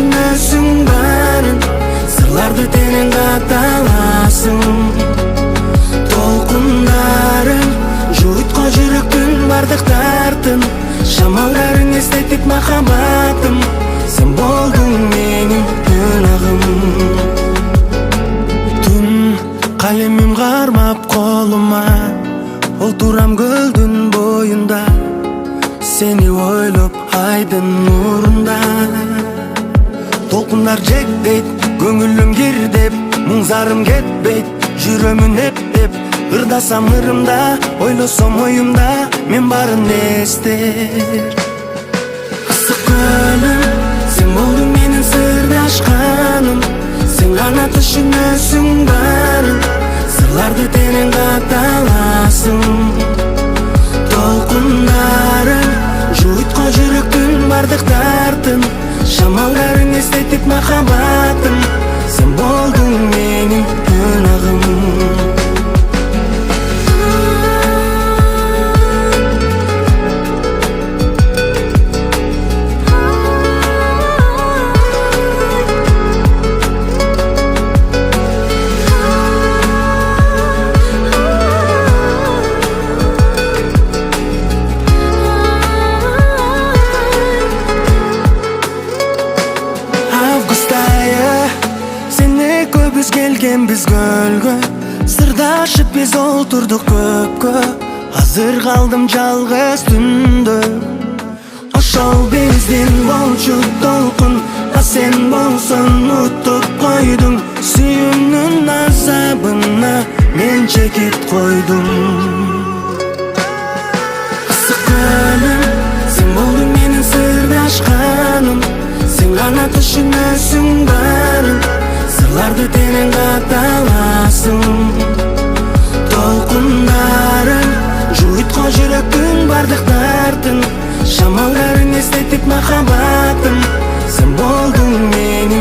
түшүнөсүң баарын, сырларды терең каталасың. Толкундарың жуйткан жүрөктүн бардык дартын, шамалдарың эстетип махаббатым, сен болдуң менин ынагым. Түн калемим кармап колума, отурам көлдүн боюнда, сени ойлоп айдын нурунда. Толкундар жектейт, көңүлүм кирдеп, муң зарым кетпейт, жүрөмүн эптеп. Ырдасам ырымда, ойлосом оюмда, мен барын эстер. Ысык көлүм, сен болдуң менин сырдашканым, сен гана түшүнөсүң баарын, сырларды терең каталасың. Толкундарың жуйткан жүрөктүн бардык дартын, шамалдарың эстетип махаббатым, сен болдуң менин ынагым. Келгенбиз көлгө, сырдашып биз олтурдук көпкө. Азыр калдым жалгыз түндө. Ошол биздин болчу толкун, а сен болсоң утуп койдуң. Сүйүүнүн азабына мен чекит койдум. Ысык көлүм, сен болдуң менин сырдашканым, сен гана түшүнөсүң баарын, сырларды терең каталасың. Толкундарың жуйткан жүрөктүн бардык дартын, шамалдарың эстетип махаббатым, сен болдуң менин